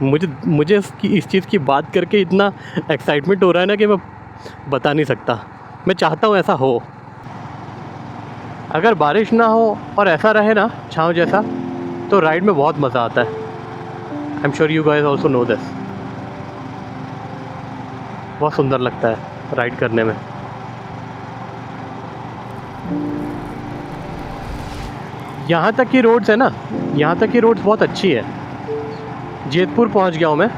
मुझे मुझे इस चीज़ की बात करके इतना एक्साइटमेंट हो रहा है ना कि मैं बता नहीं सकता। मैं चाहता हूँ ऐसा हो। अगर बारिश ना हो और ऐसा रहे ना छाँव जैसा, तो राइड में बहुत मज़ा आता है। I am sure you guys also know this. बहुत सुंदर लगता है राइड करने में। यहाँ तक की रोड्स है ना, यहाँ तक की रोड्स बहुत अच्छी है। जेतपुर पहुँच गया हूँ मैं,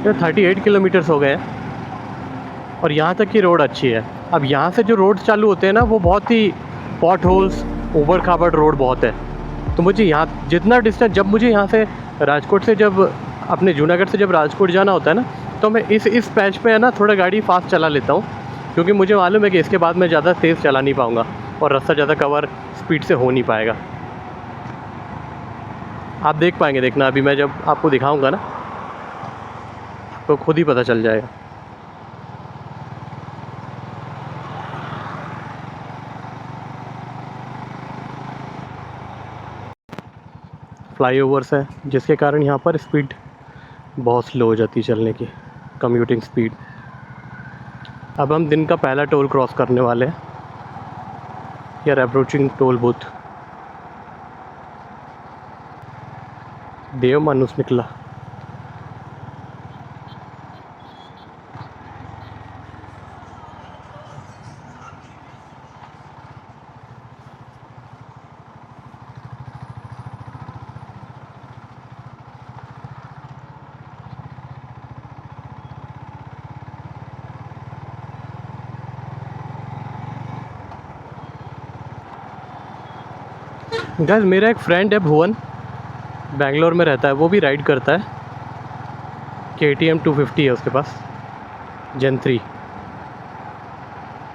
ये 38 किलोमीटर्स हो गए हैं और यहाँ तक की रोड अच्छी है। अब यहाँ से जो रोड्स चालू होते हैं ना, वो बहुत ही पॉट होल्स, ऊबड़ खाबड़ रोड बहुत है। तो मुझे यहाँ जितना डिस्टेंस, जब मुझे यहाँ से राजकोट से जब अपने जूनागढ़ से जब राजकोट जाना होता है ना, तो मैं इस पैच पे है ना थोड़ा गाड़ी फास्ट चला लेता हूँ, क्योंकि मुझे मालूम है कि इसके बाद मैं ज़्यादा तेज़ चला नहीं पाऊँगा और रास्ता ज़्यादा कवर स्पीड से हो नहीं पाएगा। आप देख पाएंगे, देखना अभी मैं जब आपको दिखाऊंगा ना, आपको खुद ही पता चल जाएगा। फ्लाईओवर्स है जिसके कारण यहाँ पर स्पीड बहुत स्लो हो जाती है चलने की, कम्यूटिंग स्पीड। अब हम दिन का पहला टोल क्रॉस करने वाले हैं, यार अप्रोचिंग टोल बूथ। देव मानुस निकला। गाइस मेरा एक फ्रेंड है भुवन, बेंगलोर में रहता है, वो भी राइड करता है। KTM 250 है उसके पास, जेन 3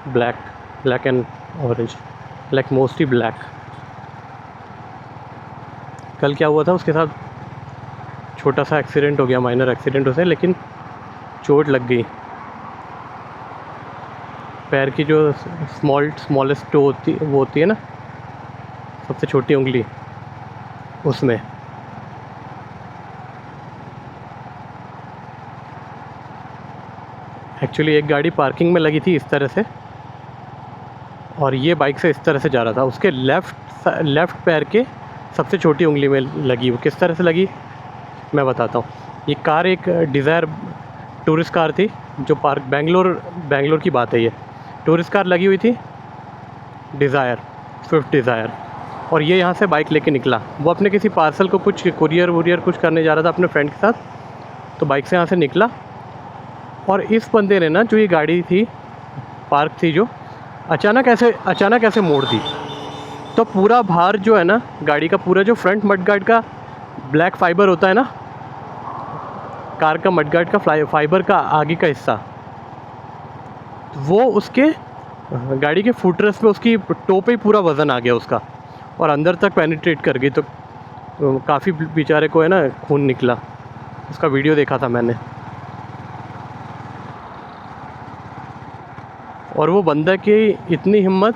black and orange, like mostly black. कल क्या हुआ था उसके साथ, छोटा सा एक्सीडेंट हो गया, माइनर एक्सीडेंट उसे, लेकिन चोट लग गई। पैर की जो स्मॉलेस्ट टो होती है ना, सबसे छोटी उंगली, उसमें। एक्चुअली एक गाड़ी पार्किंग में लगी थी इस तरह से, और ये बाइक से इस तरह से जा रहा था। उसके लेफ़्ट पैर के सबसे छोटी उंगली में लगी। वो किस तरह से लगी मैं बताता हूँ। ये कार एक डिज़ायर टूरिस्ट कार थी, जो पार्क बेंगलोर की बात है। ये टूरिस्ट कार लगी हुई थी, डिज़ायर, स्विफ्ट डिज़ायर। और ये यहाँ से बाइक लेके निकला। वो अपने किसी पार्सल को कुछ कुरियर कुछ करने जा रहा था अपने फ्रेंड के साथ, तो बाइक से यहाँ से निकला। और इस बंदे ने ना, जो ये गाड़ी थी पार्क थी, जो अचानक ऐसे मोड़ दी, तो पूरा भार जो है ना गाड़ी का, पूरा जो फ्रंट मडगार्ड का ब्लैक फाइबर होता है ना, कार का मडगार्ड का फाइबर का आगे का हिस्सा, वो उसके गाड़ी के फुटरेस्ट पे, उसकी टो पे ही पूरा वज़न आ गया उसका, और अंदर तक पेनिट्रेट कर गई। तो काफ़ी बेचारे को है ना खून निकला। उसका वीडियो देखा था मैंने। और वो बंदा की इतनी हिम्मत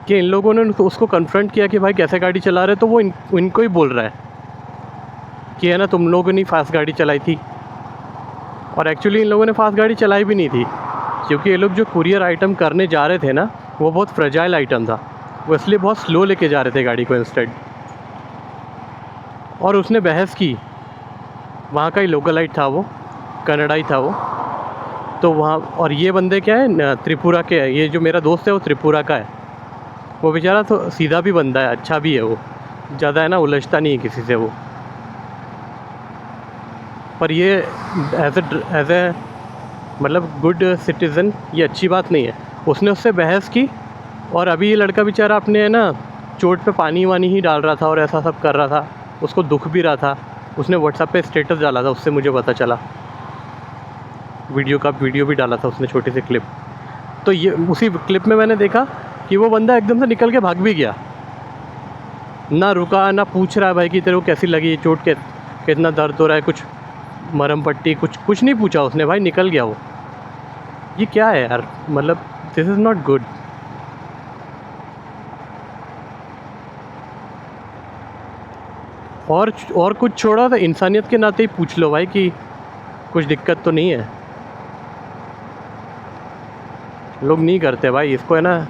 कि इन लोगों ने उसको कन्फ्रंट किया कि भाई कैसे गाड़ी चला रहे, तो वो इनको ही बोल रहा है कि है ना तुम लोगों ने फास्ट गाड़ी चलाई थी। और एक्चुअली इन लोगों ने फास्ट गाड़ी चलाई भी नहीं थी, क्योंकि ये लोग जो कुरियर आइटम करने जा रहे थे ना, वो बहुत फ्रेजाइल आइटम था, वो इसलिए बहुत स्लो लेके जा रहे थे गाड़ी को इंस्टेड। और उसने बहस की, वहाँ का ही लोकलाइट था वो, कन्नड़ाई था वो, तो वहाँ। और ये बंदे क्या है, त्रिपुरा के है। ये जो मेरा दोस्त है वो त्रिपुरा का है। वो बेचारा तो सीधा भी बंदा है, अच्छा भी है, वो ज़्यादा है ना उलझता नहीं है किसी से वो। पर ये एज ए मतलब गुड सिटीज़न ये अच्छी बात नहीं है। उसने उससे बहस की, और अभी ये लड़का बेचारा अपने है ना चोट पे पानी वानी ही डाल रहा था और ऐसा सब कर रहा था। उसको दुख भी रहा था। उसने व्हाट्सएप पे स्टेटस डाला था, उससे मुझे पता चला। वीडियो भी डाला था उसने, छोटी सी क्लिप। तो ये उसी क्लिप में मैंने देखा कि वो बंदा एकदम से निकल के भाग भी गया, ना रुका, ना पूछ रहा है भाई कि तेरे को कैसी लगी चोट, के कितना दर्द हो रहा है, कुछ मरहम पट्टी, कुछ नहीं पूछा उसने, भाई निकल गया वो। ये क्या है यार, मतलब दिस इज़ नॉट गुड। और कुछ छोड़ा तो इंसानियत के नाते ही पूछ लो भाई कि कुछ दिक्कत तो नहीं है। लोग नहीं करते भाई इसको, है ना,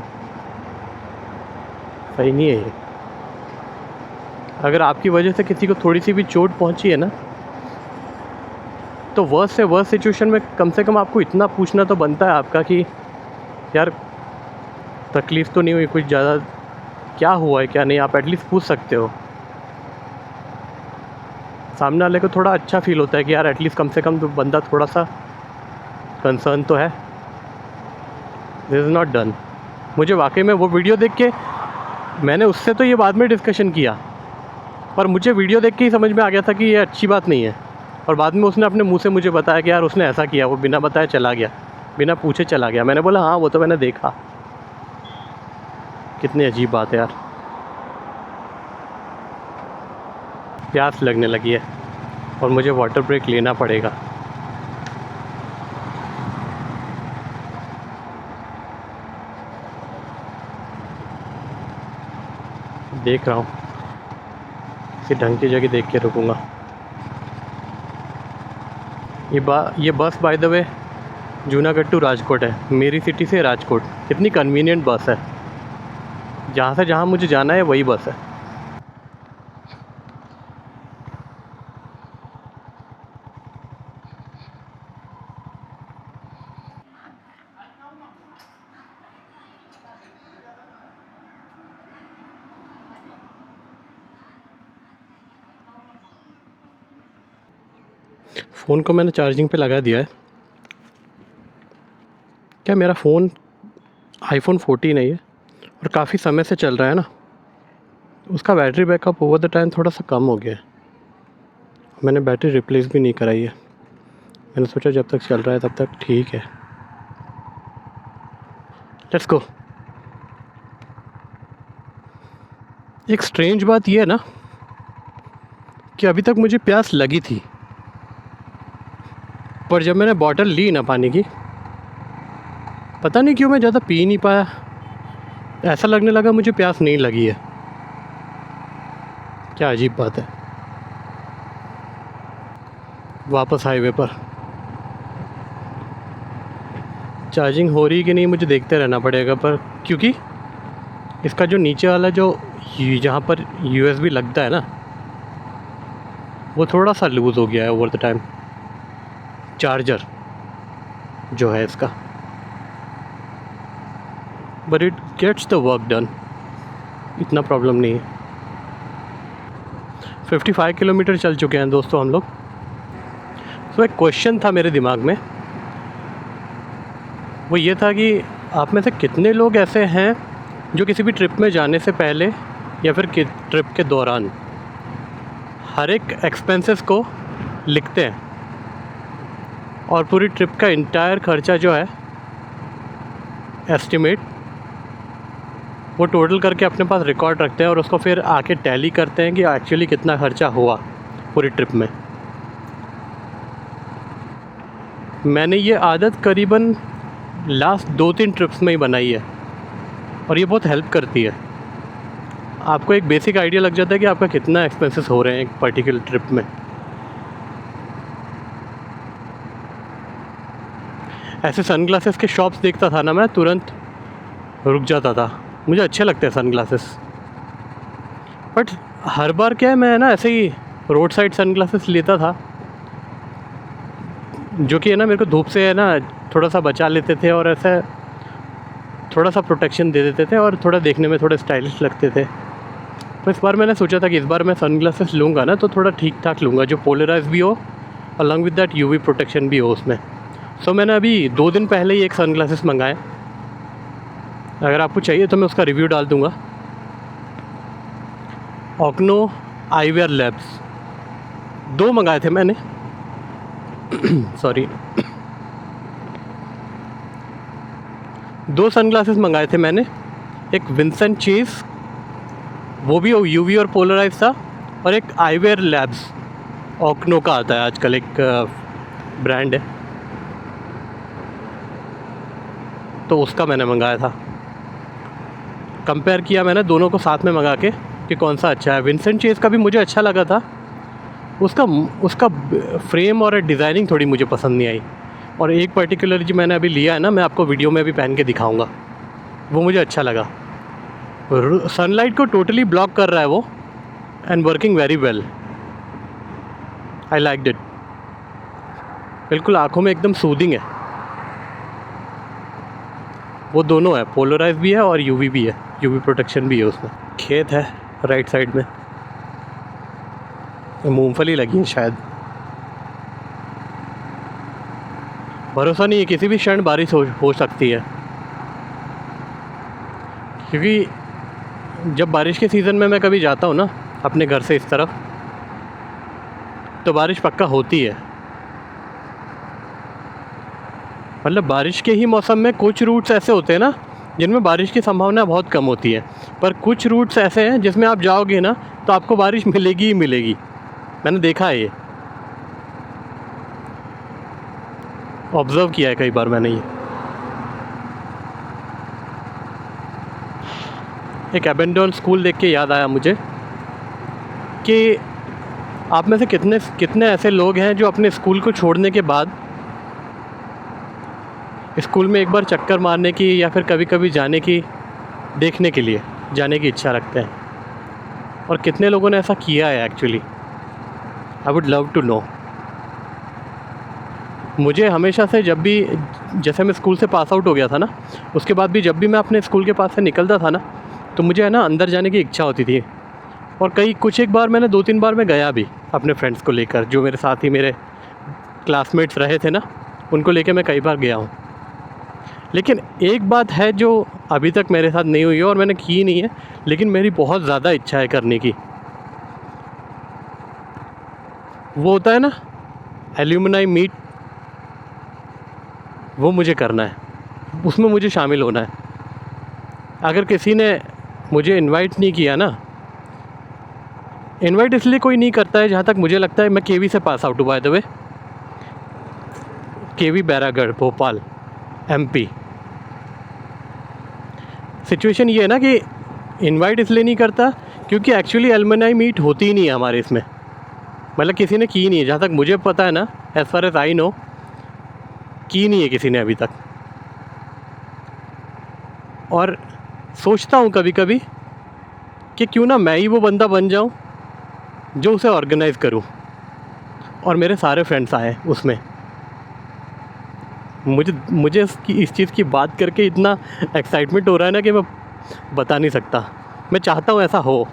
सही नहीं है ये। अगर आपकी वजह से किसी को थोड़ी सी भी चोट पहुंची है ना, तो वर्स्ट से वर्स्ट सिचुएशन में कम से कम आपको इतना पूछना तो बनता है आपका कि यार तकलीफ़ तो नहीं हुई कुछ ज़्यादा, क्या हुआ है क्या नहीं, आप एटलीस्ट पूछ सकते हो। सामने वाले को थोड़ा अच्छा फील होता है कि यार एटलीस्ट कम से कम तो बंदा थोड़ा सा कंसर्न तो है। This is not done. मुझे वाकई में वो वीडियो देख के, मैंने उससे तो ये बाद में डिस्कशन किया, पर मुझे वीडियो देख के ही समझ में आ गया था कि ये अच्छी बात नहीं है। और बाद में उसने अपने मुंह से मुझे बताया कि यार उसने ऐसा किया, वो बिना बताए चला गया, बिना पूछे चला गया। मैंने बोला हाँ वो तो मैंने देखा। कितनी अजीब बात है यार। प्यास लगने लगी है और मुझे वाटर ब्रेक लेना पड़ेगा। देख रहा हूँ किसी ढंग की जगह देख के रुकूँगा। ये bus by the way Junagadh to Rajkot है, मेरी सिटी से राजकोट। कितनी कन्वीनियंट बस है, जहाँ से जहाँ मुझे जाना है वही बस है। फ़ोन को मैंने चार्जिंग पे लगा दिया है। क्या मेरा फ़ोन आईफोन 14 है ये, और काफ़ी समय से चल रहा है ना, उसका battery backup over the time थोड़ा सा कम हो गया है। मैंने बैटरी रिप्लेस भी नहीं कराई है, मैंने सोचा जब तक चल रहा है तब तक ठीक है। Let's go. एक स्ट्रेंज बात ये है ना कि अभी तक मुझे प्यास लगी थी, पर जब मैंने बॉटल ली ना पानी की, पता नहीं क्यों मैं ज़्यादा पी नहीं पाया। ऐसा लगने लगा मुझे प्यास नहीं लगी है। क्या अजीब बात है। वापस हाईवे पर चार्जिंग हो रही कि नहीं मुझे देखते रहना पड़ेगा, पर क्योंकि इसका जो नीचे वाला जो जहाँ पर USB लगता है ना, वो थोड़ा सा लूज़ हो गया है ओवर द टाइम। चार्जर जो है इसका, but it gets the work done, इतना प्रॉब्लम नहीं है। 55 किलोमीटर चल चुके हैं दोस्तों हम लोग। तो एक क्वेश्चन था मेरे दिमाग में, वो ये था कि आप में से कितने लोग ऐसे हैं जो किसी भी ट्रिप में जाने से पहले या फिर ट्रिप के दौरान हर एक एक्सपेंसेस को लिखते हैं और पूरी ट्रिप का इंटायर खर्चा जो है एस्टिमेट, वो टोटल करके अपने पास रिकॉर्ड रखते हैं और उसको फिर आके टैली करते हैं कि एक्चुअली कितना खर्चा हुआ पूरी ट्रिप में। मैंने ये आदत करीबन लास्ट 2-3 ट्रिप्स में ही बनाई है और ये बहुत हेल्प करती है। आपको एक बेसिक आइडिया लग जाता है कि आपका कितना एक्सपेंसेस हो रहे हैं एक पर्टिकुलर ट्रिप में। ऐसे सनग्लासेस के शॉप्स देखता था ना मैं, तुरंत रुक जाता था। मुझे अच्छे लगते हैं सनग्लासेस, बट हर बार क्या है, मैं ना ऐसे ही रोड साइड सनग्लासेस लेता था जो कि है ना मेरे को धूप से है ना थोड़ा सा बचा लेते थे और ऐसे थोड़ा सा प्रोटेक्शन दे देते थे और थोड़ा देखने में थोड़े स्टाइलिश लगते थे। तो इस बार मैंने सोचा था कि इस बार मैं सनग्लासेस लूँगा ना तो थोड़ा ठीक ठाक लूँगा, जो पोलराइज भी हो along with that UV protection भी हो उसमें। सो मैंने अभी 2 दिन पहले ही एक सनग्लासेस मंगाए। अगर आपको चाहिए तो मैं उसका रिव्यू डाल दूँगा। ऑक्नो आईवेयर लैब्स 2 मंगाए थे मैंने सॉरी 2 सनग्लासेस मंगाए थे मैंने। एक विंसेंट चेज़, वो भी UV और पोलराइज था, और एक आईवेयर लैब्स ऑक्नो का आता है आजकल, एक ब्रांड है, तो उसका मैंने मंगाया था। कंपेयर किया मैंने दोनों को साथ में मंगा के कि कौन सा अच्छा है। विंसेंट चेज़ का भी मुझे अच्छा लगा था, उसका उसका फ्रेम और डिज़ाइनिंग थोड़ी मुझे पसंद नहीं आई। और एक पर्टिकुलर जो मैंने अभी लिया है ना, मैं आपको वीडियो में भी पहन के दिखाऊंगा, वो मुझे अच्छा लगा। सनलाइट को टोटली ब्लॉक कर रहा है वो, and working very well. I like it. बिल्कुल आँखों में एकदम सूदिंग है। वो दोनों है, पोलराइज भी है और यूवी भी है, यूवी प्रोटेक्शन भी है उसमें। खेत है राइट साइड में, मूंगफली लगी है शायद। भरोसा नहीं है, किसी भी क्षण बारिश हो सकती है, क्योंकि जब बारिश के सीज़न में मैं कभी जाता हूँ ना अपने घर से इस तरफ, तो बारिश पक्का होती है। मतलब बारिश के ही मौसम में कुछ रूट्स ऐसे होते हैं ना जिनमें बारिश की संभावना बहुत कम होती है, पर कुछ रूट्स ऐसे हैं जिसमें आप जाओगे ना तो आपको बारिश मिलेगी ही मिलेगी। मैंने देखा है, ये ऑब्ज़र्व किया है कई बार मैंने। ये एक एबेंडन स्कूल देख के याद आया मुझे कि आप में से कितने कितने ऐसे लोग हैं जो अपने स्कूल को छोड़ने के बाद स्कूल में एक बार चक्कर मारने की या फिर कभी कभी जाने की, देखने के लिए जाने की इच्छा रखते हैं, और कितने लोगों ने ऐसा किया है actually. I would love to know. मुझे हमेशा से जब भी, जैसे मैं स्कूल से पास आउट हो गया था ना, उसके बाद भी जब भी मैं अपने स्कूल के पास से निकलता था ना, तो मुझे है ना अंदर जाने की इच्छा होती थी। और कुछ एक बार मैंने 2-3 बार मैं गया भी अपने फ्रेंड्स को लेकर, जो मेरे साथ ही मेरे क्लासमेट्स रहे थे ना, उनको लेकर मैं कई बार गया हूँ। लेकिन एक बात है जो अभी तक मेरे साथ नहीं हुई है और मैंने की नहीं है, लेकिन मेरी बहुत ज़्यादा इच्छा है करने की। वो होता है ना एल्यूमिनाई मीट, वो मुझे करना है, उसमें मुझे शामिल होना है। अगर किसी ने मुझे इनवाइट नहीं किया ना, इनवाइट इसलिए कोई नहीं करता है जहाँ तक मुझे लगता है, मैं केवी से पास आउट हूँ by the way, KV Bairagarh Bhopal MP. Situation ये है ना कि इनवाइट इसलिए नहीं करता क्योंकि एक्चुअली एल्यूमिनाई मीट होती ही नहीं है हमारे इसमें, मतलब किसी ने की नहीं है, जहाँ तक मुझे पता है ना, as far as I know, की नहीं है किसी ने अभी तक। और सोचता हूँ कभी कभी कि क्यों ना मैं ही वो बंदा बन जाऊँ जो उसे ऑर्गेनाइज़ करूँ, और मेरे सारे फ्रेंड्स आए उसमें। मुझे इस चीज़ की बात करके इतना एक्साइटमेंट हो रहा है ना कि मैं बता नहीं सकता। मैं चाहता हूँ ऐसा हो,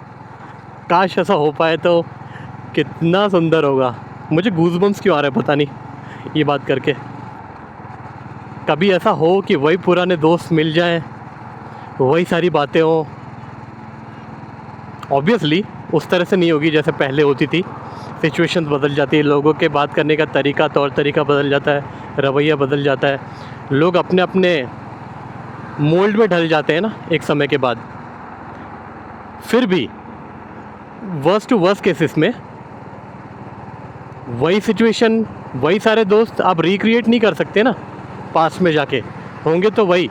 काश ऐसा हो पाए तो कितना सुंदर होगा। मुझे गूज़बम्स क्यों आ रहे हैं पता नहीं ये बात करके। कभी ऐसा हो कि वही पुराने दोस्त मिल जाएं, वही सारी बातें हों। ऑब्वियसली उस तरह से नहीं होगी जैसे पहले होती थी, सिचुएशंस बदल जाती है, लोगों के बात करने का तरीका, तौर तरीका बदल जाता है, रवैया बदल जाता है, लोग अपने अपने मोल्ड में ढल जाते हैं ना एक समय के बाद। फिर भी वर्स्ट टू वर्स्ट केसेस में वही सिचुएशन, वही सारे दोस्त आप रिक्रिएट नहीं कर सकते ना, पास में जाके होंगे तो वही,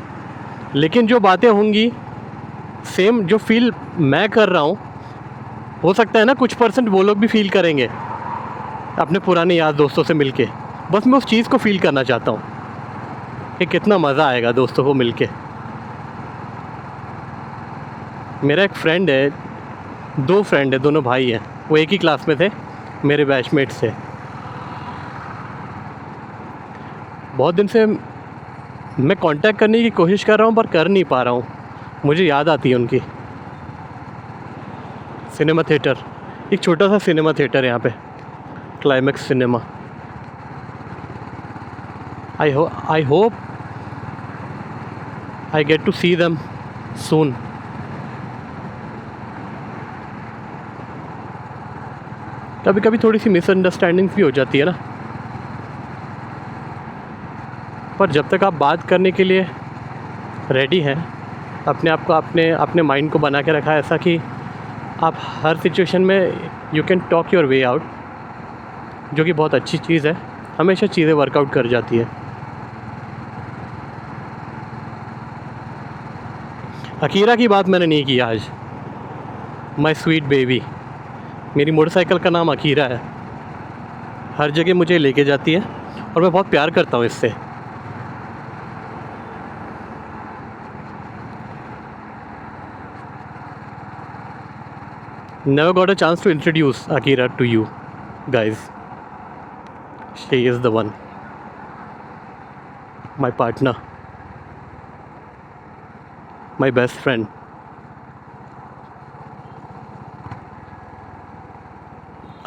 लेकिन जो बातें होंगी सेम, जो फील मैं कर रहा हूँ, हो सकता है ना कुछ % वो लोग भी फील करेंगे अपने पुराने यार दोस्तों से मिलके। बस मैं उस चीज़ को फील करना चाहता हूँ कि कितना मज़ा आएगा दोस्तों को मिलके। मेरा एक फ्रेंड है, 2 फ्रेंड है, दोनों भाई हैं, वो एक ही क्लास में थे, मेरे बैचमेट से। बहुत दिन से मैं कांटेक्ट करने की कोशिश कर रहा हूँ पर कर नहीं पा रहा हूँ। मुझे याद आती है उनकी। सिनेमा थिएटर, एक छोटा सा सिनेमा थिएटर यहाँ पे, Climax cinema. I hope I get to see them soon. कभी कभी थोड़ी सी मिसअंडरस्टैंडिंग्स भी हो जाती है ना, पर जब तक आप बात करने के लिए रेडी हैं, अपने आप को, अपने माइंड को बना के रखा है ऐसा कि आप हर सिचुएशन में you can talk your way out, जो कि बहुत अच्छी चीज़ है। हमेशा चीज़ें वर्कआउट कर जाती है। अकीरा की बात मैंने नहीं की आज। माय स्वीट बेबी, मेरी मोटरसाइकिल का नाम अकीरा है। हर जगह मुझे लेके जाती है और मैं बहुत प्यार करता हूँ इससे। Never got a chance to introduce Akira to you guys. She is the one, my partner, my best friend.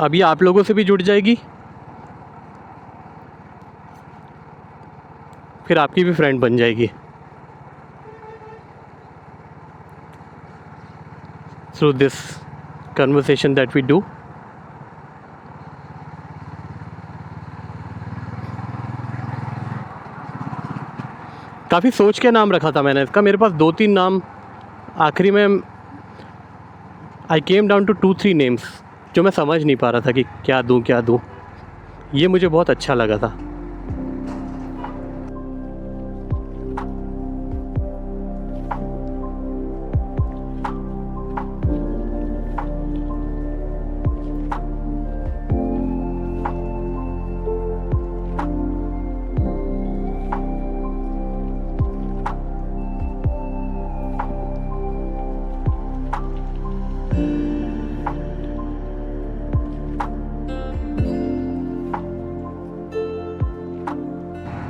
अभी आप लोगों से भी जुड़ जाएगी, फिर आपकी भी फ्रेंड बन जाएगी through this conversation that we do. काफ़ी सोच के नाम रखा था मैंने इसका। मेरे पास 2-3 नाम, आखिरी में आई केम डाउन टू 2-3 नेम्स जो मैं समझ नहीं पा रहा था कि क्या दूँ। ये मुझे बहुत अच्छा लगा था।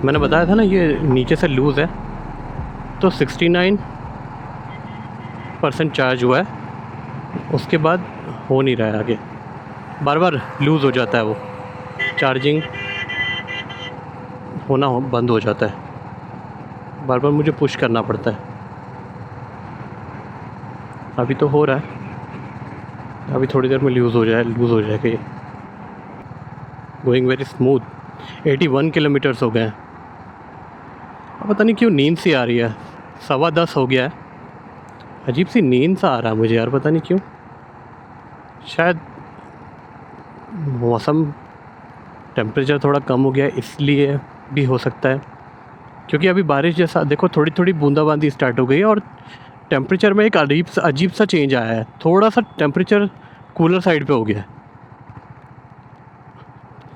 मैंने बताया था ना ये नीचे से लूज़ है, तो 69% चार्ज हुआ है, उसके बाद हो नहीं रहा है आगे, बार बार लूज़ हो जाता है, वो चार्जिंग होना बंद हो जाता है, बार बार मुझे पुश करना पड़ता है। अभी तो हो रहा है, अभी थोड़ी देर में लूज़ हो जाएगा ये। Going very smooth. 81 किलोमीटर्स हो गए हैं। पता नहीं क्यों नींद सी आ रही है, 10:15 हो गया है, अजीब सी नींद सा आ रहा है मुझे यार, पता नहीं क्यों। शायद मौसम, टेम्परेचर थोड़ा कम हो गया है इसलिए भी हो सकता है, क्योंकि अभी बारिश जैसा देखो थोड़ी थोड़ी बूंदाबांदी स्टार्ट हो गई है और टेम्परेचर में एक अजीब सा चेंज आया है, थोड़ा सा टेम्परेचर कूलर साइड पे हो गया है।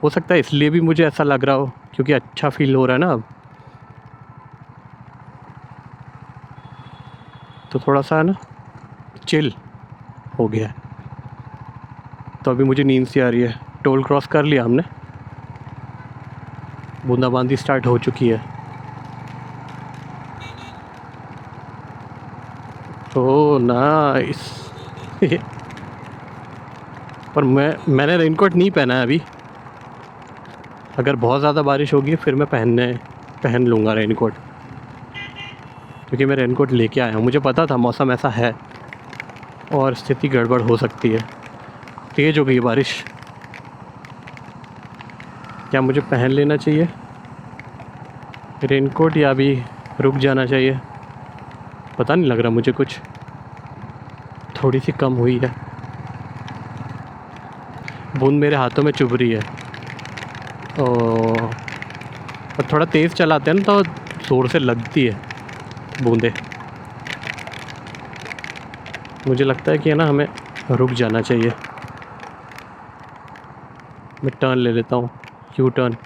हो सकता है इसलिए भी मुझे ऐसा लग रहा हो, क्योंकि अच्छा फील हो रहा है ना अब, तो थोड़ा सा ना चिल हो गया है। तो अभी मुझे नींद सी आ रही है। टोल क्रॉस कर लिया हमने, बूंदाबांदी स्टार्ट हो चुकी है। Oh nice. पर मैंने रेनकोट नहीं पहना है अभी, अगर बहुत ज़्यादा बारिश होगी फिर मैं पहन लूँगा रेनकोट, क्योंकि मैं रेनकोट लेके आया हूँ। मुझे पता था मौसम ऐसा है और स्थिति गड़बड़ हो सकती है। तेज़ हो गई बारिश, क्या मुझे पहन लेना चाहिए रेनकोट या अभी रुक जाना चाहिए? पता नहीं लग रहा मुझे, कुछ थोड़ी सी कम हुई है, बूंद मेरे हाथों में चुभ रही है। और थोड़ा तेज़ चलाते हैं ना तो ज़ोर से लगती है बूंदें। मुझे लगता है कि है ना हमें रुक जाना चाहिए। मैं टर्न ले लेता हूँ, यू टर्न।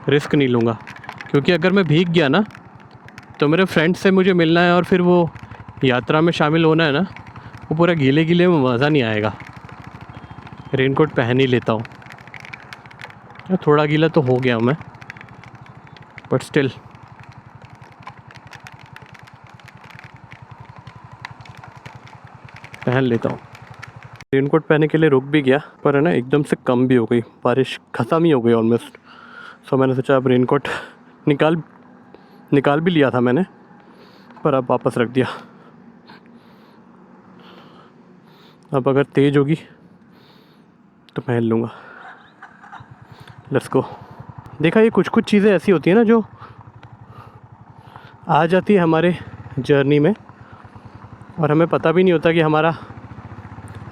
रिस्क नहीं लूँगा, क्योंकि अगर मैं भीग गया ना तो मेरे फ्रेंड से मुझे मिलना है और फिर वो यात्रा में शामिल होना है ना, वो पूरा गीले गीले में मज़ा नहीं आएगा। रेनकोट पहन ही लेता हूँ। थोड़ा गीला तो हो गया मैं, बट स्टिल पहन लेता हूँ। रेनकोट पहनने के लिए रुक भी गया, पर है ना एकदम से कम भी हो गई, बारिश ख़त्म ही हो गई ऑलमोस्ट। सो मैंने सोचा अब रेनकोट निकाल भी लिया था मैंने, पर अब वापस रख दिया। अब अगर तेज़ होगी तो पहन लूँगा। Let's go. देखा, ये कुछ चीज़ें ऐसी होती हैं ना जो आ जाती है हमारे जर्नी में और हमें पता भी नहीं होता कि हमारा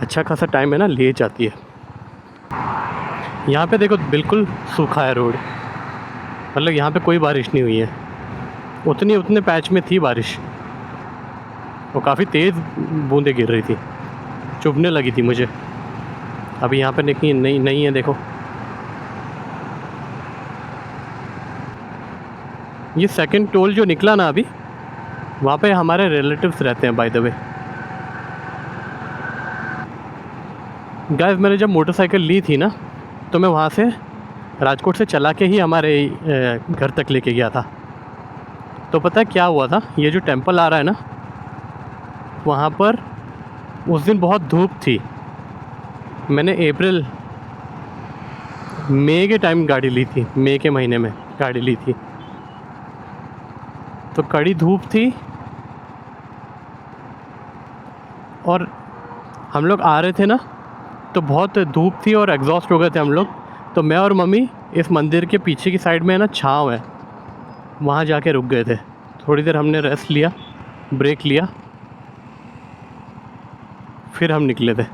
अच्छा खासा टाइम है ना ले जाती है। यहाँ पे देखो बिल्कुल सूखा है रोड, मतलब यहाँ पे कोई बारिश नहीं हुई है। उतने पैच में थी बारिश, वो काफ़ी तेज़ बूंदें गिर रही थी, चुभने लगी थी मुझे। अभी यहाँ पे नहीं नहीं नहीं है, देखो ये सेकंड टोल जो निकला ना अभी, वहाँ पे हमारे रिलेटिव्स रहते हैं बाय द वे। गाइस मैंने जब मोटरसाइकिल ली थी ना, तो मैं वहाँ से राजकोट से चला के ही हमारे घर तक लेके गया था। तो पता है क्या हुआ था, ये जो टेंपल आ रहा है ना, वहाँ पर उस दिन बहुत धूप थी। मैंने मई के टाइम गाड़ी ली थी, मई के महीने में गाड़ी ली थी, तो कड़ी धूप थी और हम लोग आ रहे थे ना, तो बहुत धूप थी और एग्जॉस्ट हो गए थे हम लोग। तो मैं और मम्मी इस मंदिर के पीछे की साइड में है ना छाँव है, वहाँ जाके रुक गए थे। थोड़ी देर हमने रेस्ट लिया, ब्रेक लिया, फिर हम निकले थे।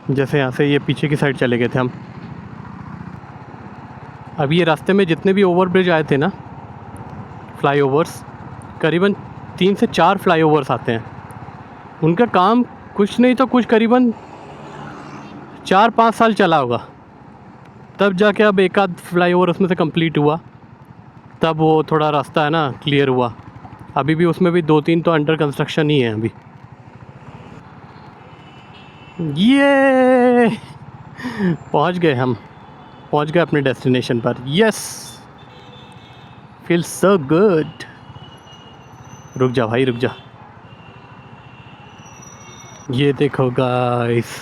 जैसे यहाँ से ये पीछे की साइड चले गए थे हम। अब ये रास्ते में जितने भी ओवरब्रिज आए थे ना, फ्लाईओवर्स, करीबन 3 से 4 फ्लाईओवर्स आते हैं। उनका काम कुछ नहीं तो कुछ करीबन 4-5 साल चला होगा, तब जाके अब एक आध फ्लाईओवर उसमें से कंप्लीट हुआ, तब वो थोड़ा रास्ता है ना क्लियर हुआ। अभी भी उसमें भी 2-3 तो अंडर कंस्ट्रक्शन ही है अभी। ये पहुंच गए, हम पहुंच गए अपने डेस्टिनेशन पर। Yes, feel so good. रुक जा भाई, रुक जा। ये देखो गाइस,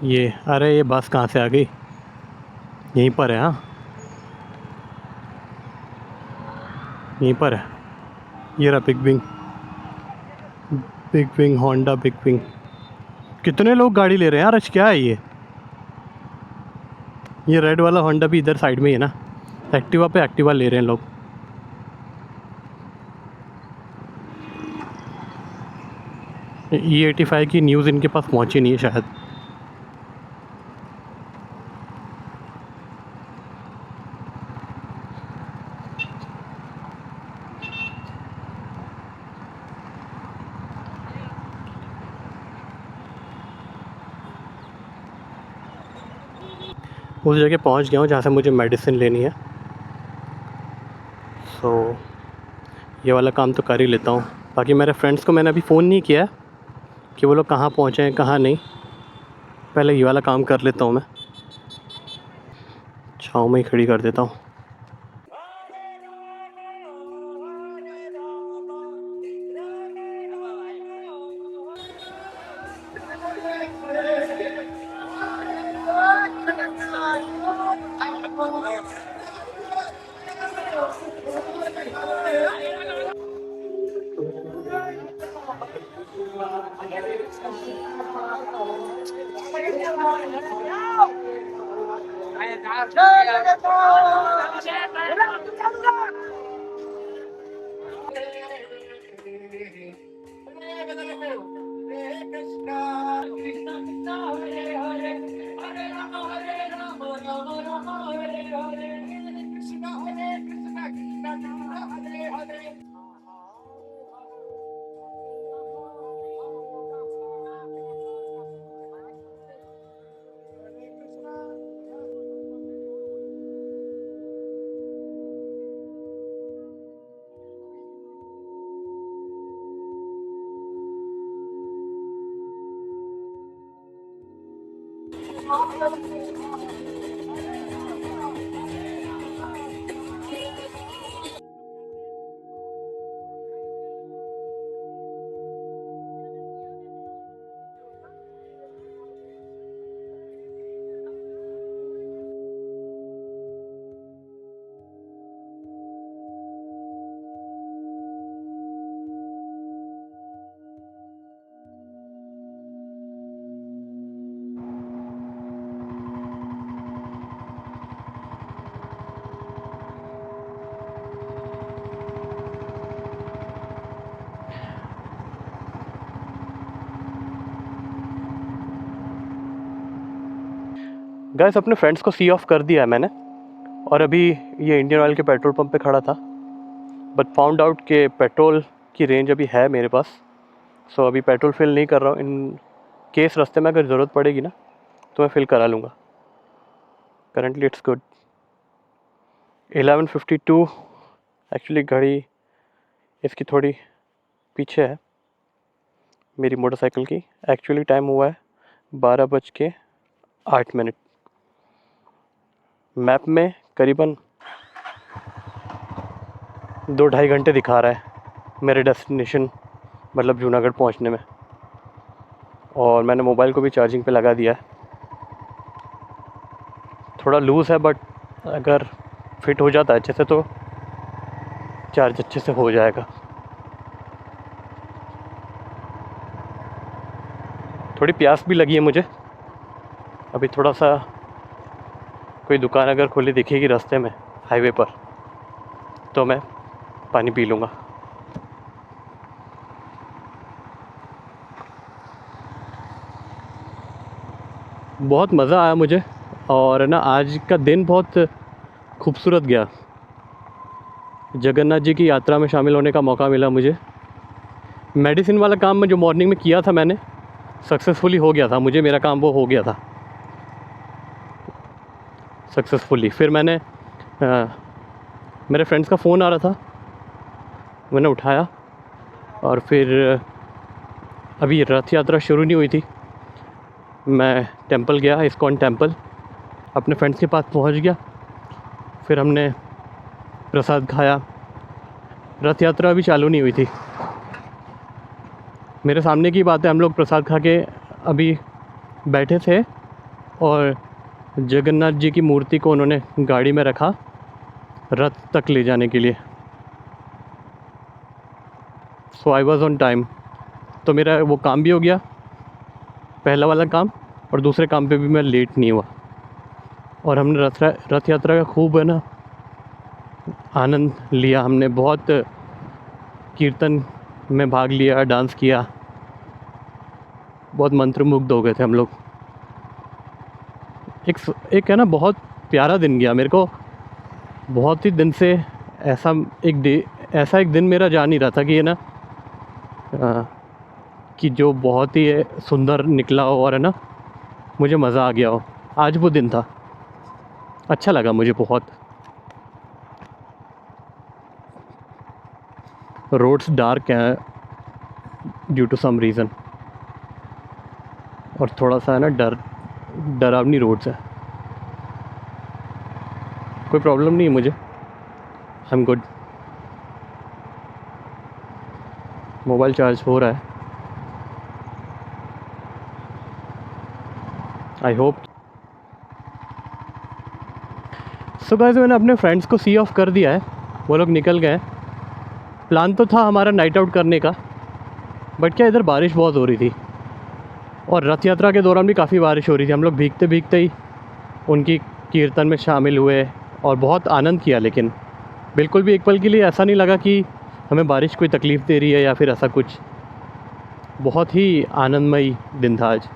ये अरे ये बस कहाँ से आ गई, यहीं पर है। हाँ यहीं पर है, ये रहा big wing, big wing Honda big wing. कितने लोग गाड़ी ले रहे हैं यार आज, क्या है ये रेड वाला होंडा भी इधर साइड में ही है ना। एक्टिवा पे एक्टिवा ले रहे हैं लोग। E85 की न्यूज़ इनके पास पहुंची नहीं है शायद। उस जगह पहुंच गया हूँ जहाँ से मुझे मेडिसिन लेनी है। सो ये वाला काम तो कर ही लेता हूँ। बाकी मेरे फ्रेंड्स को मैंने अभी फ़ोन नहीं किया है कि वो लोग कहाँ पहुँचे हैं कहाँ नहीं। पहले ये वाला काम कर लेता हूँ मैं, छाँव में ही खड़ी कर देता हूँ। गैस अपने फ्रेंड्स को सी ऑफ कर दिया है मैंने, और अभी ये इंडियन ऑयल के पेट्रोल पंप पे खड़ा था, बट फाउंड आउट कि पेट्रोल की रेंज अभी है मेरे पास सो अभी पेट्रोल फिल नहीं कर रहा हूँ, इन केस रास्ते में अगर ज़रूरत पड़ेगी ना तो मैं फिल करा लूँगा। Currently it's good. 11:52 एक्चुअली घड़ी इसकी थोड़ी पीछे है मेरी मोटरसाइकिल की। एक्चुअली टाइम हुआ है 12:08। मैप में करीबन 2-2.5 घंटे दिखा रहा है मेरे डेस्टिनेशन मतलब जूनागढ़ पहुंचने में। और मैंने मोबाइल को भी चार्जिंग पे लगा दिया है। थोड़ा लूज़ है बट अगर फिट हो जाता है अच्छे से तो चार्ज अच्छे से हो जाएगा। थोड़ी प्यास भी लगी है मुझे। अभी थोड़ा सा कोई दुकान अगर खुली दिखेगी रास्ते में हाईवे पर तो मैं पानी पी लूँगा। बहुत मज़ा आया मुझे और ना आज का दिन बहुत खूबसूरत गया। जगन्नाथ जी की यात्रा में शामिल होने का मौका मिला मुझे। मेडिसिन वाला काम में जो मॉर्निंग में किया था मैंने सक्सेसफुली हो गया था। मुझे मेरा काम वो हो गया था सक्सेसफुली। फिर मैंने मेरे फ्रेंड्स का फ़ोन आ रहा था, मैंने उठाया और फिर अभी रथ यात्रा शुरू नहीं हुई थी। मैं टेंपल गया, इस्कॉन टेंपल, अपने फ्रेंड्स के पास पहुंच गया। फिर हमने प्रसाद खाया। रथ यात्रा अभी चालू नहीं हुई थी। मेरे सामने की बात है, हम लोग प्रसाद खा के अभी बैठे थे और जगन्नाथ जी की मूर्ति को उन्होंने गाड़ी में रखा रथ तक ले जाने के लिए। सो आई वॉज ऑन टाइम। तो मेरा वो काम भी हो गया, पहला वाला काम, और दूसरे काम पे भी मैं लेट नहीं हुआ। और हमने रथ यात्रा का खूब है ना आनंद लिया। हमने बहुत कीर्तन में भाग लिया, डांस किया, बहुत मंत्रमुग्ध हो गए थे हम लोग। एक है ना बहुत प्यारा दिन गया मेरे को। बहुत ही दिन से ऐसा एक दिन मेरा जा नहीं रहा था कि ये ना कि जो बहुत ही सुंदर निकला हो और है ना मुझे मज़ा आ गया हो। आज वो दिन था, अच्छा लगा मुझे बहुत। रोड्स डार्क हैं ड्यू टू सम रीज़न और थोड़ा सा है ना डरावनी रोड्स है। कोई प्रॉब्लम नहीं है मुझे, I am good. Mobile charge हो रहा है, आई होप। सो गाइस मैंने अपने फ्रेंड्स को सी ऑफ कर दिया है, वो लोग निकल गए। प्लान तो था हमारा नाइट आउट करने का, बट क्या इधर बारिश बहुत हो रही थी और रथ यात्रा के दौरान भी काफ़ी बारिश हो रही थी। हम लोग भीगते भीगते ही उनकी कीर्तन में शामिल हुए और बहुत आनंद किया। लेकिन बिल्कुल भी एक पल के लिए ऐसा नहीं लगा कि हमें बारिश कोई तकलीफ़ दे रही है या फिर ऐसा कुछ। बहुत ही आनंदमयी दिन था आज।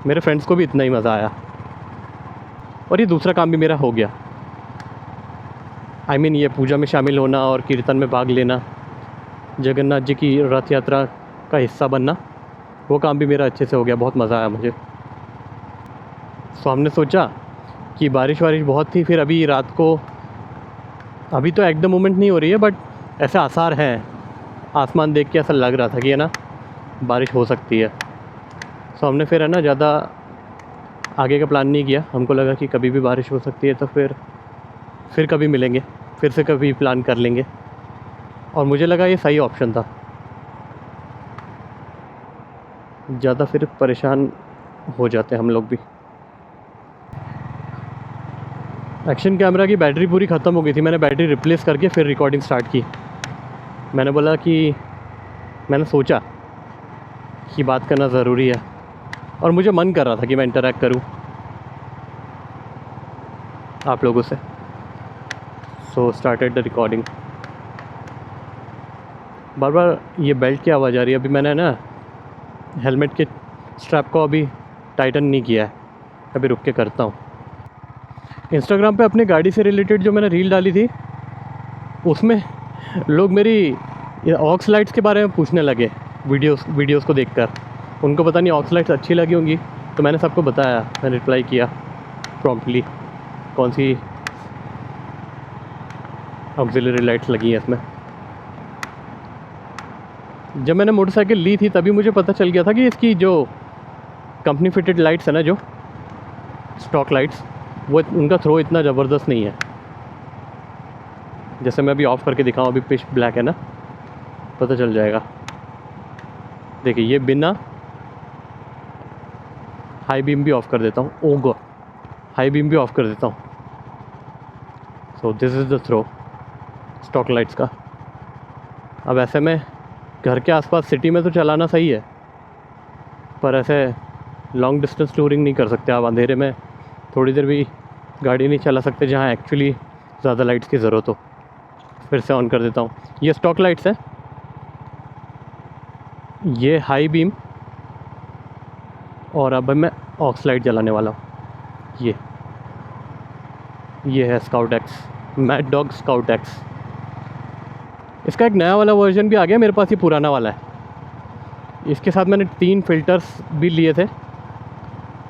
मेरे फ्रेंड्स को भी इतना ही मज़ा आया और ये दूसरा काम भी मेरा हो गया। आई मीन ये पूजा में शामिल होना और कीर्तन में भाग लेना, जगन्नाथ जी की रथ यात्रा का हिस्सा बनना, वो काम भी मेरा अच्छे से हो गया। बहुत मज़ा आया मुझे। सो हमने सोचा कि बारिश बहुत थी, फिर अभी रात को, अभी तो एट द मोमेंट नहीं हो रही है बट ऐसे आसार हैं। आसमान देख के ऐसा लग रहा था कि है ना बारिश हो सकती है। सो हमने फिर है ना ज़्यादा आगे का प्लान नहीं किया। हमको लगा कि कभी भी बारिश हो सकती है तो फिर कभी मिलेंगे, फिर से कभी प्लान कर लेंगे। और मुझे लगा ये सही ऑप्शन था। ज़्यादा फिर परेशान हो जाते हैं हम लोग भी। एक्शन कैमरा की बैटरी पूरी ख़त्म हो गई थी। मैंने बैटरी रिप्लेस करके फिर रिकॉर्डिंग स्टार्ट की। मैंने सोचा कि बात करना ज़रूरी है और मुझे मन कर रहा था कि मैं इंटरेक्ट करूं आप लोगों से। So started the recording. बार बार ये बेल्ट की आवाज़ आ रही है। अभी मैंने ना हेलमेट के स्ट्रैप को अभी टाइटन नहीं किया है, अभी रुक के करता हूँ। इंस्टाग्राम पे अपनी गाड़ी से रिलेटेड जो मैंने रील डाली थी उसमें लोग मेरी ये ऑक्स लाइट्स के बारे में पूछने लगे वीडियोस को देखकर। उनको पता नहीं ऑक्स लाइट्स अच्छी लगी होंगी, तो मैंने सबको बताया, मैंने रिप्लाई किया प्रॉम्प्टली कौन सी ऑक्सिलरी लाइट्स लगी हैं इसमें। जब मैंने मोटरसाइकिल ली थी तभी मुझे पता चल गया था कि इसकी जो कंपनी फिटेड लाइट्स है ना, जो स्टॉक लाइट्स, वो उनका थ्रो इतना ज़बरदस्त नहीं है। जैसे मैं अभी ऑफ़ करके दिखाऊँ, अभी पिच ब्लैक है ना, पता चल जाएगा। देखिए ये बिना हाई बीम भी ऑफ़ कर देता हूँ। ओ गॉड, हाई बीम भी ऑफ़ कर देता हूँ। So this is the throw stock lights का। अब ऐसे में घर के आसपास सिटी में तो चलाना सही है, पर ऐसे लॉन्ग डिस्टेंस टूरिंग नहीं कर सकते आप। अंधेरे में थोड़ी देर भी गाड़ी नहीं चला सकते जहाँ एक्चुअली ज़्यादा लाइट्स की ज़रूरत हो। फिर से ऑन कर देता हूँ। ये स्टॉक लाइट्स है, ये हाई बीम, और अब मैं ऑक्स लाइट जलाने वाला हूँ। ये है scout x, mad dog scout x. इसका एक नया वाला वर्जन भी आ गया मेरे पास, ये पुराना वाला है। इसके साथ मैंने 3 फ़िल्टर्स भी लिए थे,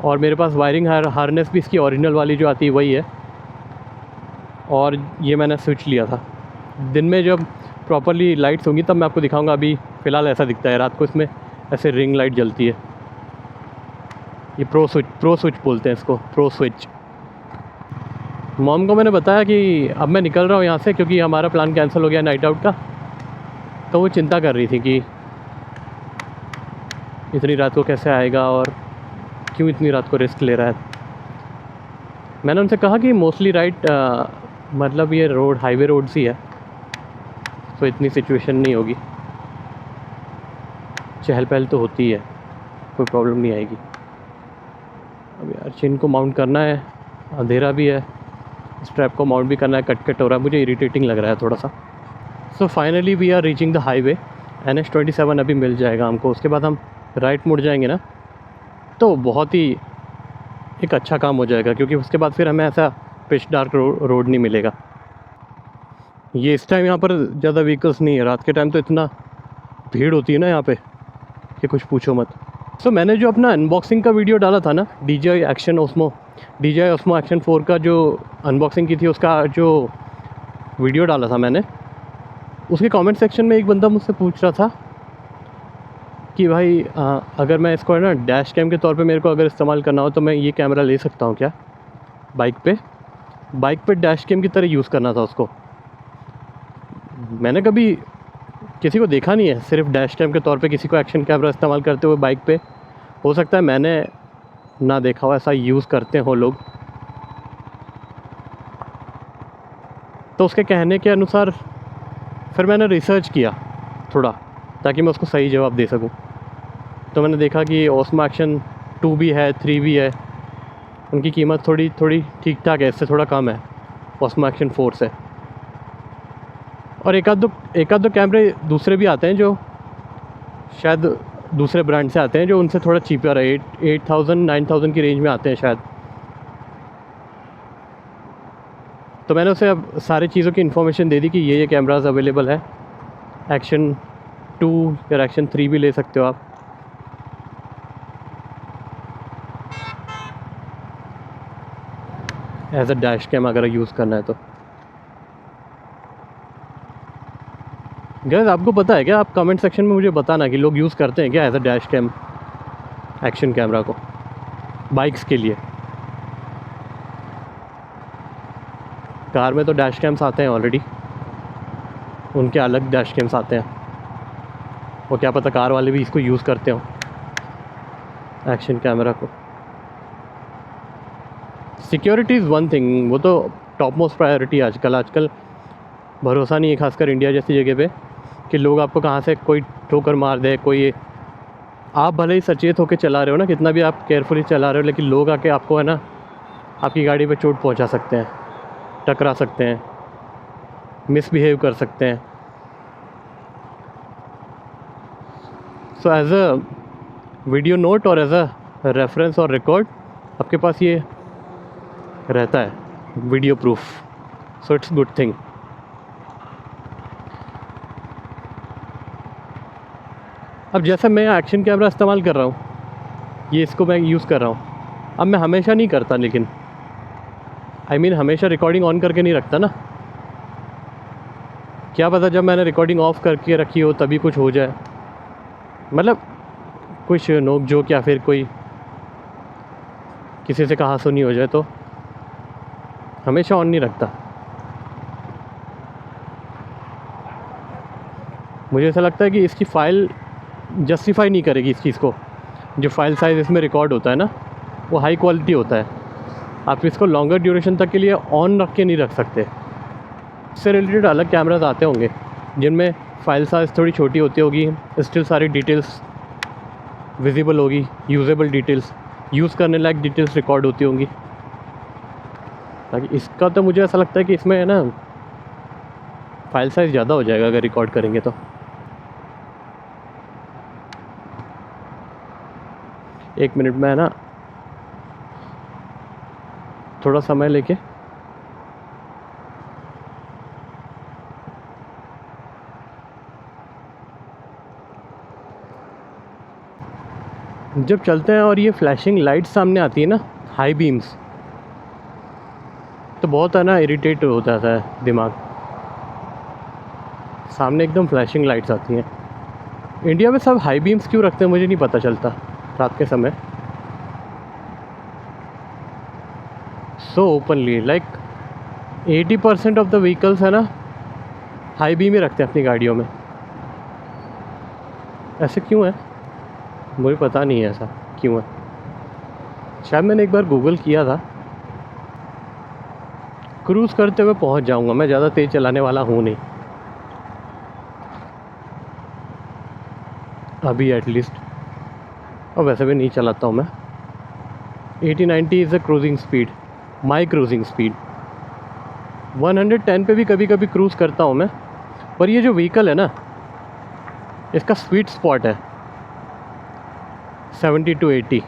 और मेरे पास वायरिंग हार्नेस भी इसकी ओरिजिनल वाली जो आती है वही है। और ये मैंने स्विच लिया था। दिन में जब प्रॉपरली लाइट्स होंगी तब मैं आपको दिखाऊंगा। अभी फ़िलहाल ऐसा दिखता है, रात को इसमें ऐसे रिंग लाइट जलती है। ये प्रो स्विच बोलते हैं इसको, प्रो स्विच। मॉम को मैंने बताया कि अब मैं निकल रहा हूँ यहाँ से, क्योंकि हमारा प्लान कैंसिल हो गया नाइट आउट का। तो वो चिंता कर रही थी कि इतनी रात को कैसे आएगा और क्यों इतनी रात को रिस्क ले रहा है। मैंने उनसे कहा कि मोस्टली राइट मतलब ये रोड हाईवे रोड सी है, तो इतनी सिचुएशन नहीं होगी, चहल पहल तो होती है, कोई प्रॉब्लम नहीं आएगी। अब यार चिन को माउंट करना है, अंधेरा भी है, स्ट्रैप को माउंट भी करना है, कट हो रहा है, मुझे इरिटेटिंग लग रहा है थोड़ा सा। So finally we are reaching the highway. NH27 अभी मिल जाएगा हमको। उसके बाद हम राइट मुड़ जाएंगे ना, तो बहुत ही एक अच्छा काम हो जाएगा, क्योंकि उसके बाद फिर हमें ऐसा पिच डार्क रोड नहीं मिलेगा। ये इस टाइम यहाँ पर ज़्यादा व्हीकल्स नहीं है, रात के टाइम तो इतना भीड़ होती है ना यहाँ पे कि कुछ पूछो मत। सो मैंने जो अपना अनबॉक्सिंग का वीडियो डाला था ना, DJI Osmo Action 4 का जो अनबॉक्सिंग की थी, उसका जो वीडियो डाला था मैंने, उसके कमेंट सेक्शन में एक बंदा मुझसे पूछ रहा था कि भाई अगर मैं इसको है ना डैश कैम के तौर पे मेरे को अगर इस्तेमाल करना हो तो मैं ये कैमरा ले सकता हूँ क्या बाइक पे डैश कैम की तरह यूज़ करना था उसको। मैंने कभी किसी को देखा नहीं है सिर्फ डैश कैम के तौर पे किसी को एक्शन कैमरा इस्तेमाल करते हुए बाइक पे। हो सकता है मैंने ना देखा हो, ऐसा यूज़ करते हो लोग। तो उसके कहने के अनुसार फिर मैंने रिसर्च किया थोड़ा, ताकि मैं उसको सही जवाब दे सकूं। तो मैंने देखा कि ओस्मो एक्शन 2 भी है, 3 भी है। उनकी कीमत थोड़ी ठीक ठाक है, इससे थोड़ा कम है ओस्मो एक्शन 4 से। और एक आध दो कैमरे दूसरे भी आते हैं जो शायद दूसरे ब्रांड से आते हैं, जो उनसे थोड़ा चीपर है, 8,000 9,000 की रेंज में आते हैं शायद। तो मैंने उसे अब सारी चीज़ों की इन्फॉर्मेशन दे दी कि ये कैमराज अवेलेबल है। एक्शन 2 या एक्शन 3 भी ले सकते हो आप। एज अ डैश कैम अगर यूज़ करना है तो। गाइस आपको पता है क्या, आप कमेंट सेक्शन में मुझे बताना कि लोग यूज़ करते हैं क्या as a dash cam action camera को बाइक्स के लिए। कार में तो डैश कैम्स आते हैं ऑलरेडी, उनके अलग डैश कैम्स आते हैं, और क्या पता कार वाले भी इसको यूज़ करते हो एक्शन कैमरा को। सिक्योरिटी इज़ वन थिंग, वो तो टॉप मोस्ट प्रायोरिटी आजकल भरोसा नहीं है, खासकर इंडिया जैसी जगह पे, कि लोग आपको कहाँ से कोई ठोकर मार दे। कोई आप भले ही सचेत होकर चला रहे हो ना, कितना भी आप केयरफुली चला रहे हो, लेकिन लोग आके आपको है ना आपकी गाड़ी पे चोट पहुंचा सकते हैं, टकरा सकते हैं, मिसबिहेव कर सकते हैं। So as a video note और एज अ रेफरेंस और रिकॉर्ड आपके पास ये रहता है video proof. So it's good thing. अब जैसे मैं एक्शन कैमरा इस्तेमाल कर रहा हूँ, ये इसको मैं यूज़ कर रहा हूँ, अब मैं हमेशा नहीं करता, लेकिन हमेशा रिकॉर्डिंग ऑन करके नहीं रखता ना। क्या पता जब मैंने रिकॉर्डिंग ऑफ करके रखी हो तभी कुछ हो जाए, मतलब कुछ नोक जोक या फिर कोई किसी से कहा सुनी हो जाए, तो हमेशा ऑन नहीं रखता। मुझे ऐसा लगता है कि इसकी फ़ाइल जस्टिफाई नहीं करेगी इस चीज़ को। जो फ़ाइल साइज़ इसमें रिकॉर्ड होता है ना, वो हाई क्वालिटी होता है। आप इसको लॉन्गर ड्यूरेशन तक के लिए ऑन रख के नहीं रख सकते। इससे रिलेटेड अलग कैमराज आते होंगे जिनमें फ़ाइल साइज़ थोड़ी छोटी होती होगी, स्टिल सारी डिटेल्स विजिबल होगी, यूजेबल डिटेल्स, यूज़ करने लायक डिटेल्स रिकॉर्ड होती होंगी। ताकि इसका तो मुझे ऐसा लगता है कि इसमें है ना फ़ाइल साइज़ ज़्यादा हो जाएगा अगर रिकॉर्ड करेंगे तो। एक मिनट में है ना थोड़ा समय लेके जब चलते हैं और ये फ्लैशिंग लाइट सामने आती है ना, हाई बीम्स, तो बहुत है ना इरिटेट हो जाता है दिमाग। सामने एकदम फ्लैशिंग लाइट्स आती हैं। इंडिया में सब हाई बीम्स क्यों रखते हैं मुझे नहीं पता चलता रात के समय। So openly like 80% of the vehicles है ना हाई बीम ही रखते हैं अपनी गाड़ियों में। ऐसे क्यों है मुझे पता नहीं है ऐसा क्यों है। शायद मैंने एक बार गूगल किया था। क्रूज़ करते हुए पहुंच जाऊंगा, मैं ज़्यादा तेज़ चलाने वाला हूँ नहीं अभी एटलीस्ट, और वैसे भी नहीं चलाता हूँ मैं। 80-90 is a cruising speed, my cruising speed. 110 पे भी कभी कभी क्रूज़ करता हूँ मैं। पर ये जो व्हीकल है ना, इसका स्वीट स्पॉट है 70 to 80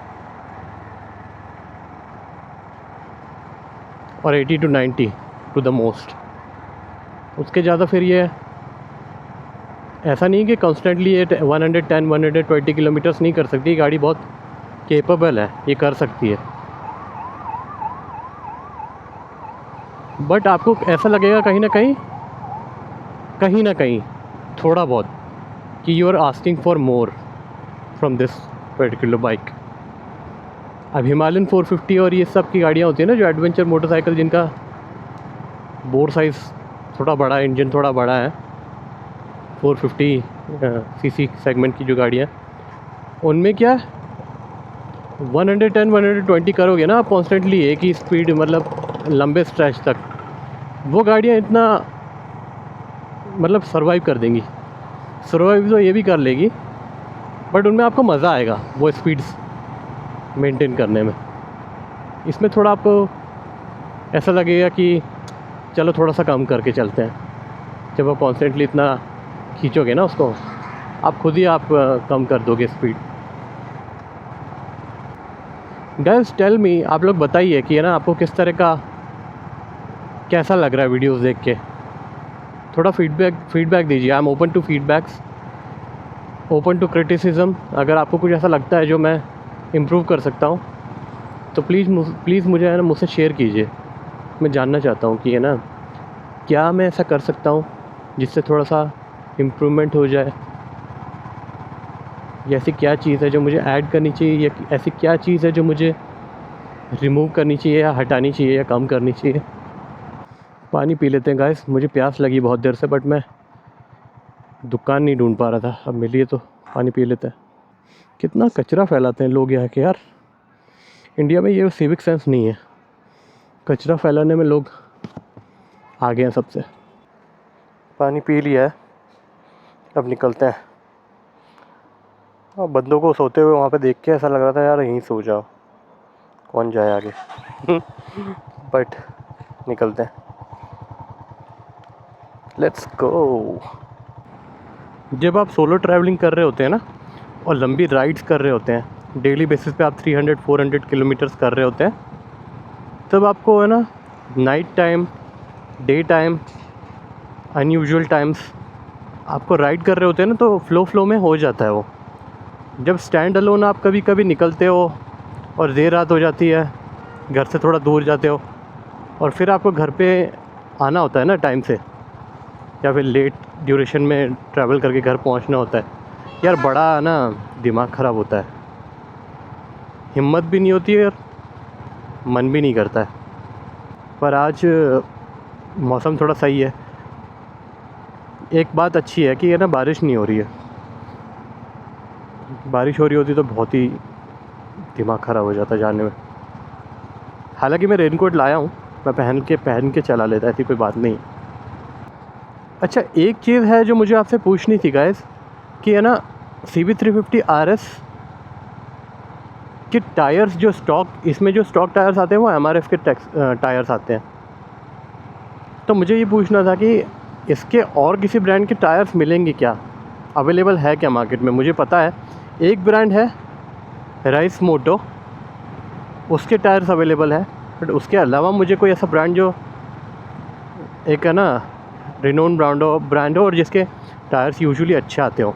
और 80 to 90 टू द मोस्ट। उसके ज़्यादा फिर ये ऐसा नहीं कि कॉन्स्टेंटली ये 110-120 किलोमीटर्स नहीं कर सकती। गाड़ी बहुत केपेबल है, ये कर सकती है। बट आपको ऐसा लगेगा कहीं ना कहीं थोड़ा बहुत कि you are asking for more from this particular bike. अब हिमालयन 450 और ये सब की गाड़ियाँ होती हैं ना जो एडवेंचर मोटरसाइकिल, जिनका बोर साइज़ थोड़ा बड़ा है, इंजन थोड़ा बड़ा है, 450 सीसी सेगमेंट की जो गाड़ियाँ, उनमें क्या 110-120 करोगे ना आप कॉन्स्टेंटली एक ही स्पीड, मतलब लंबे स्ट्रेच तक, वो गाड़ियाँ इतना मतलब सर्वाइव कर देंगी। सर्वाइव तो ये भी कर लेगी, बट उनमें आपको मज़ा आएगा वो स्पीड्स मेंटेन करने में। इसमें थोड़ा आपको ऐसा लगेगा कि चलो थोड़ा सा कम करके चलते हैं। जब आप कॉन्स्टेंटली इतना खींचोगे ना उसको, आप खुद ही आप कम कर दोगे स्पीड। गाइस टेल मी, आप लोग बताइए कि है ना आपको किस तरह का कैसा लग रहा है वीडियोस देख के। थोड़ा फीडबैक दीजिए। I am open to feedbacks, open to criticism. अगर आपको कुछ ऐसा लगता है जो मैं इम्प्रूव कर सकता हूँ तो प्लीज़ मुझे है ना मुझसे शेयर कीजिए। मैं जानना चाहता हूँ कि है ना क्या मैं ऐसा कर सकता हूँ जिससे थोड़ा सा इम्प्रूवमेंट हो जाए, या ऐसी क्या चीज़ है जो मुझे ऐड करनी चाहिए, या ऐसी क्या चीज़ है जो मुझे रिमूव करनी चाहिए या हटानी चाहिए या कम करनी चाहिए। पानी पी लेते हैं गाइस, मुझे प्यास लगी बहुत देर से, बट मैं दुकान नहीं ढूंढ पा रहा था। अब मिलिए तो पानी पी लेते हैं। कितना कचरा फैलाते हैं लोग यहाँ के यार। इंडिया में ये सिविक सेंस नहीं है, कचरा फैलाने में लोग आगे हैं सबसे। पानी पी लिया है, अब निकलते हैं। और बंदों को सोते हुए वहाँ पे देख के ऐसा लग रहा था यार यहीं सो जाओ, कौन जाए आगे। बट निकलते हैं, लेट्स गो। जब आप सोलो ट्रैवलिंग कर रहे होते हैं ना और लंबी राइड्स कर रहे होते हैं, डेली बेसिस पे आप 300-400 किलोमीटर्स कर रहे होते हैं, तब आपको है ना night time, day time, unusual times आपको राइड कर रहे होते हैं ना, तो फ्लो में हो जाता है वो। जब स्टैंड अलोन आप कभी कभी निकलते हो और देर रात हो जाती है, घर से थोड़ा दूर जाते हो और फिर आपको घर पे आना होता है ना टाइम से, या फिर लेट ड्यूरेशन में ट्रैवल करके घर पहुंचना होता है, यार बड़ा ना दिमाग ख़राब होता है, हिम्मत भी नहीं होती है और मन भी नहीं करता है। पर आज मौसम थोड़ा सही है। एक बात अच्छी है कि ये ना बारिश नहीं हो रही है, बारिश हो रही होती तो बहुत ही दिमाग ख़राब हो जाता जाने में। हालांकि मैं रेनकोट लाया हूँ, मैं पहन के चला लेता, ऐसी कोई बात नहीं। अच्छा, एक चीज़ है जो मुझे आपसे पूछनी थी गाइस, कि है ना CB350 RS के टायर्स जो इसमें जो स्टॉक टायर्स आते हैं वो MRF के टायर्स आते हैं। तो मुझे ये पूछना था कि इसके और किसी ब्रांड के टायर्स मिलेंगे क्या, अवेलेबल है क्या मार्केट में। मुझे पता है एक ब्रांड है राइस मोटो, उसके टायर्स अवेलेबल है, बट उसके अलावा मुझे कोई ऐसा ब्रांड जो एक है ना रिनोन ब्रांड हो और जिसके टायर्स यूजुअली अच्छे आते हो,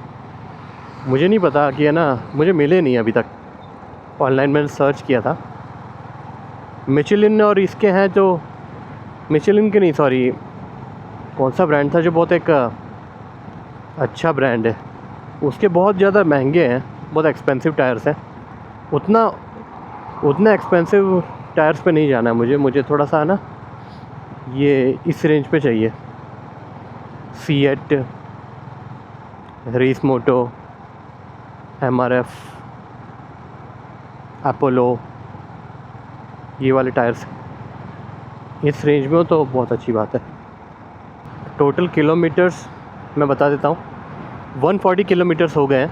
मुझे नहीं पता कि है ना, मुझे मिले नहीं अभी तक। ऑनलाइन मैंने सर्च किया था, मिचेलिन और इसके हैं, तो मिचेलिन के नहीं, सॉरी कौन सा ब्रांड था जो बहुत एक अच्छा ब्रांड है, उसके बहुत ज़्यादा महंगे हैं, बहुत एक्सपेंसिव टायर्स हैं। उतना एक्सपेंसिव टायर्स पे नहीं जाना है मुझे थोड़ा सा ना ये इस रेंज पे चाहिए। सीएट, रेस मोटो, MRF, अपोलो, ये वाले टायर्स इस रेंज में हो तो बहुत अच्छी बात है। टोटल किलोमीटर्स मैं बता देता हूँ, 140 किलोमीटर्स हो गए हैं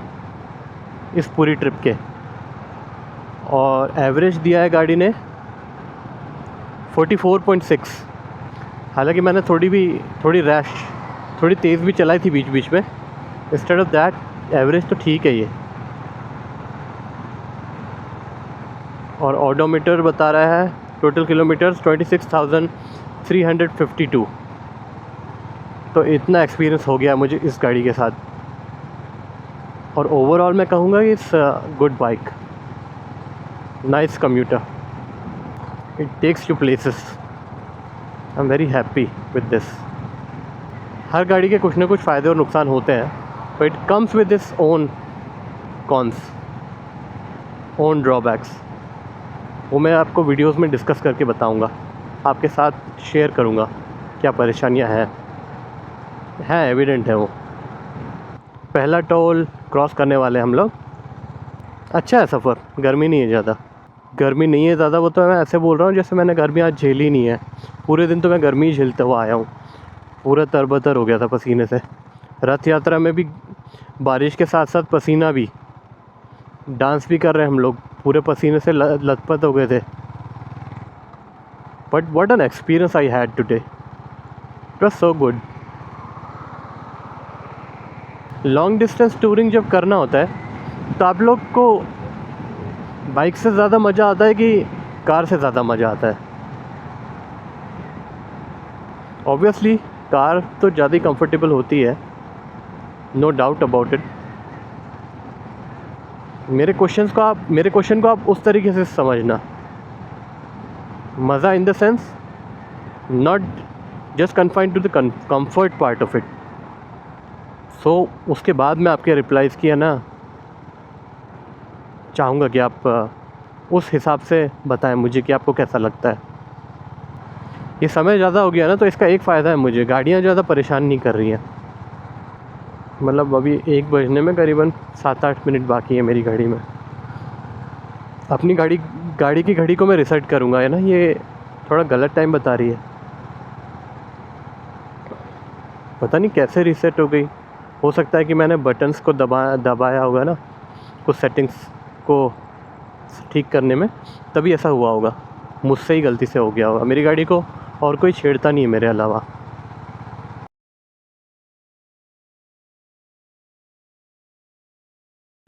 इस पूरी ट्रिप के, और एवरेज दिया है गाड़ी ने 44.6। हालांकि मैंने थोड़ी तेज़ भी चलाई थी बीच बीच में। इंस्टेड ऑफ दैट एवरेज तो ठीक है ये। और ऑडोमीटर बता रहा है टोटल किलोमीटर्स 26,352। तो इतना एक्सपीरियंस हो गया मुझे इस गाड़ी के साथ, और ओवरऑल मैं कहूँगा कि it's good bike, nice commuter, it takes you places. I am very happy with this. हर गाड़ी के कुछ ना कुछ फ़ायदे और नुकसान होते हैं, but it comes with this own cons, own drawbacks. वो मैं आपको वीडियोस में डिस्कस करके बताऊंगा, आपके साथ शेयर करूंगा क्या परेशानियां हैं, एविडेंट है वो। पहला टोल क्रॉस करने वाले हम लोग। अच्छा है सफ़र, गर्मी नहीं है ज़्यादा, वो तो मैं ऐसे बोल रहा हूँ जैसे मैंने गर्मी आज झेली नहीं है। पूरे दिन तो मैं गर्मी ही झेलते हुआ आया हूँ, पूरा तरबतर हो गया था पसीने से। रथ यात्रा में भी बारिश के साथ साथ पसीना भी, डांस भी कर रहे हैं हम लोग, पूरे पसीने से लथपथ हो गए थे। But what an experience I had today, it was so good. Long distance touring जब करना होता है तो आप लोग को बाइक से ज़्यादा मज़ा आता है कि कार से ज़्यादा मज़ा आता है? ऑब्वियसली कार तो ज़्यादा ही कंफर्टेबल होती है, नो डाउट अबाउट इट। मेरे क्वेश्चन को आप उस तरीके से समझना, मज़ा in the sense not just confined to the comfort part of it. So उसके बाद मैं आपके रिप्लाइज़ किया ना चाहूँगा कि आप उस हिसाब से बताएं मुझे कि आपको कैसा लगता है। ये समय ज़्यादा हो गया ना, तो इसका एक फ़ायदा है, मुझे गाड़ियाँ ज़्यादा परेशान नहीं कर रही हैं। मतलब अभी 1 बजने में करीबन 7-8 मिनट बाकी है मेरी घड़ी में। अपनी गाड़ी की घड़ी को मैं रिसेट करूँगा, है ना, ये थोड़ा गलत टाइम बता रही है, पता नहीं कैसे रीसेट हो गई। हो सकता है कि मैंने बटन्स को दबाया होगा ना, कुछ सेटिंग्स को ठीक करने में, तभी ऐसा हुआ होगा। मुझसे ही गलती से हो गया होगा। मेरी गाड़ी को और कोई छेड़ता नहीं है मेरे अलावा।